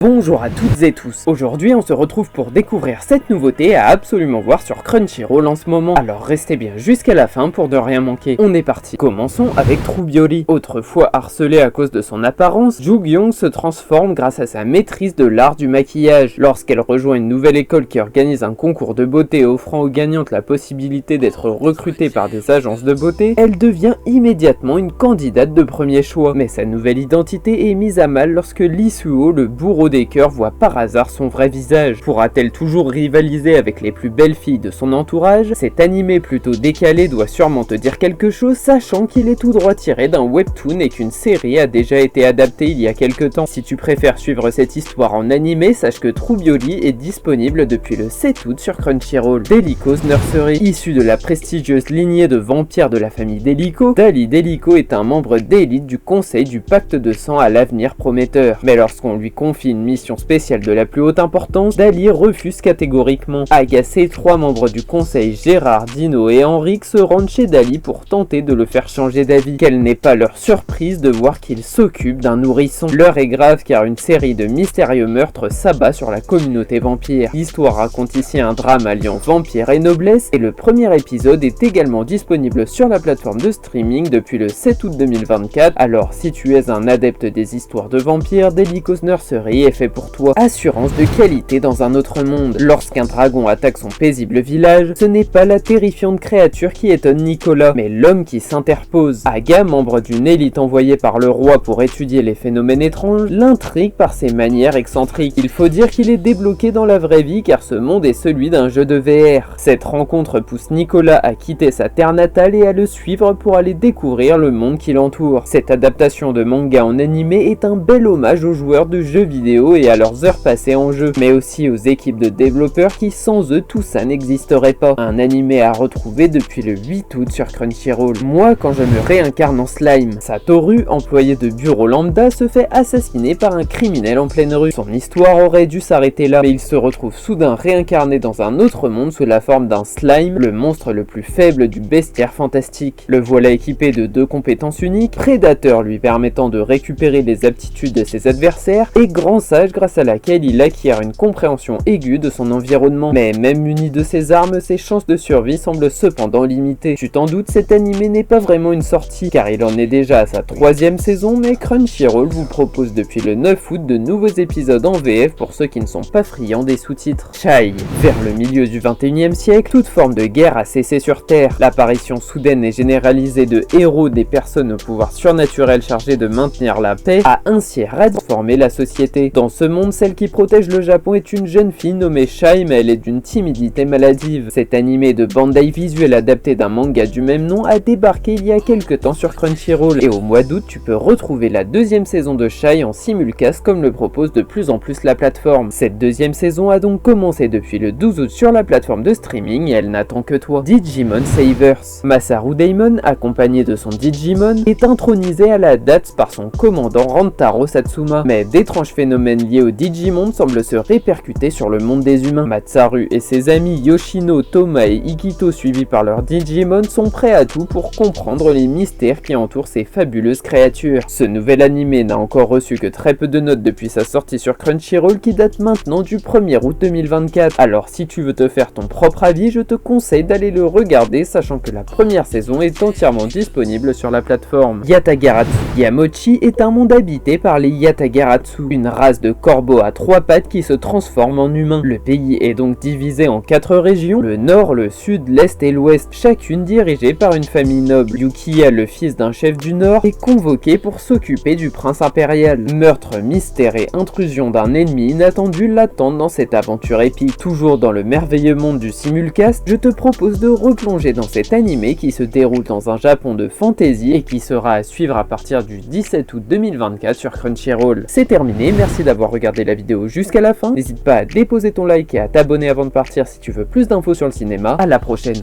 Bonjour à toutes et tous, aujourd'hui on se retrouve pour découvrir cette nouveauté à absolument voir sur Crunchyroll en ce moment, alors restez bien jusqu'à la fin pour ne rien manquer. On est parti, commençons avec True Beauty. Autrefois harcelée à cause de son apparence, Ju Gyung se transforme grâce à sa maîtrise de l'art du maquillage. Lorsqu'elle rejoint une nouvelle école qui organise un concours de beauté offrant aux gagnantes la possibilité d'être recrutée par des agences de beauté, elle devient immédiatement une candidate de premier choix. Mais sa nouvelle identité est mise à mal lorsque Lee Suho, le bourreau des cœurs, voit par hasard son vrai visage. Pourra-t-elle toujours rivaliser avec les plus belles filles de son entourage? Cet animé plutôt décalé doit sûrement te dire quelque chose, sachant qu'il est tout droit tiré d'un webtoon et qu'une série a déjà été adaptée il y a quelques temps. Si tu préfères suivre cette histoire en animé, sache que True Beauty est disponible depuis le 7 août sur Crunchyroll. Delico's Nursery. Issue de la prestigieuse lignée de vampires de la famille Delico, Dali Delico est un membre d'élite du conseil du pacte de sang à l'avenir prometteur. Mais lorsqu'on lui confie une mission spéciale de la plus haute importance, Dali refuse catégoriquement. Agacés, 3 membres du conseil, Gérard, Dino et Henrik, se rendent chez Dali pour tenter de le faire changer d'avis. Quelle n'est pas leur surprise de voir qu'il s'occupe d'un nourrisson. L'heure est grave car une série de mystérieux meurtres s'abat sur la communauté vampire. L'histoire raconte ici un drame alliant vampire et noblesse, et le premier épisode est également disponible sur la plateforme de streaming depuis le 7 août 2024, alors si tu es un adepte des histoires de vampires, Delico's Nursery est fait pour toi. Assurance de qualité dans un autre monde. Lorsqu'un dragon attaque son paisible village, ce n'est pas la terrifiante créature qui étonne Nicolas, mais l'homme qui s'interpose. Aga, membre d'une élite envoyée par le roi pour étudier les phénomènes étranges, l'intrigue par ses manières excentriques. Il faut dire qu'il est débloqué dans la vraie vie car ce monde est celui d'un jeu de VR. Cette rencontre pousse Nicolas à quitter sa terre natale et à le suivre pour aller découvrir le monde qui l'entoure. Cette adaptation de manga en animé est un bel hommage aux joueurs de jeux vidéo et à leurs heures passées en jeu, mais aussi aux équipes de développeurs qui sans eux tout ça n'existerait pas. Un animé à retrouver depuis le 8 août sur Crunchyroll. Moi, quand je me réincarne en slime, Satoru, employé de bureau lambda, se fait assassiner par un criminel en pleine rue. Son histoire aurait dû s'arrêter là, mais il se retrouve soudain réincarné dans un autre monde sous la forme d'un slime, le monstre le plus faible du bestiaire fantastique. Le voilà équipé de 2 compétences uniques, prédateur lui permettant de récupérer les aptitudes de ses adversaires, et grand sage grâce à laquelle il acquiert une compréhension aiguë de son environnement. Mais même muni de ses armes, ses chances de survie semblent cependant limitées. Tu t'en doutes, cet animé n'est pas vraiment une sortie, car il en est déjà à sa 3e saison, mais Crunchyroll vous propose depuis le 9 août de nouveaux épisodes en VF pour ceux qui ne sont pas friands des sous-titres. Chai. Vers le milieu du 21e siècle, toute forme de guerre a cessé sur Terre. L'apparition soudaine et généralisée de héros, des personnes au pouvoir surnaturel chargées de maintenir la paix, a ainsi transformé la société. Dans ce monde, celle qui protège le Japon est une jeune fille nommée Chai, mais elle est d'une timidité maladive. Cet animé de Bandai Visual adapté d'un manga du même nom a débarqué il y a quelques temps sur Crunchyroll, et au mois d'août tu peux retrouver la 2e saison de Chai en simulcast comme le propose de plus en plus la plateforme. Cette 2e saison a donc commencé depuis le 12 août sur la plateforme de streaming et elle n'attend que toi. Digimon Savers. Masaru Daimon, accompagné de son Digimon, est intronisé à la date par son commandant Rantaro Satsuma, mais d'étranges phénomènes liés au Digimon semblent se répercuter sur le monde des humains. Matsaru et ses amis Yoshino, Toma et Ikito, suivis par leurs Digimon, sont prêts à tout pour comprendre les mystères qui entourent ces fabuleuses créatures. Ce nouvel animé n'a encore reçu que très peu de notes depuis sa sortie sur Crunchyroll qui date maintenant du 1er août 2024. Alors si tu veux te faire ton propre avis, je te conseille d'aller le regarder, sachant que la première saison est entièrement disponible sur la plateforme. Yatagaratsu. Yamochi est un monde habité par les Yatagaratsu, une race de corbeaux à 3 pattes qui se transforment en humains. Le pays est donc divisé en 4 régions, le nord, le sud, l'est et l'ouest, chacune dirigée par une famille noble. Yukiya, le fils d'un chef du nord, est convoqué pour s'occuper du prince impérial. Meurtre, mystère et intrusion d'un ennemi inattendu l'attendent dans cette aventure épique. Toujours dans le merveilleux monde du simulcast, je te propose de replonger dans cet animé qui se déroule dans un Japon de fantasy et qui sera à suivre à partir du 17 août 2024 sur Crunchyroll. C'est terminé, merci d'avoir regardé la vidéo jusqu'à la fin. N'hésite pas à déposer ton like et à t'abonner avant de partir si tu veux plus d'infos sur le cinéma. À la prochaine.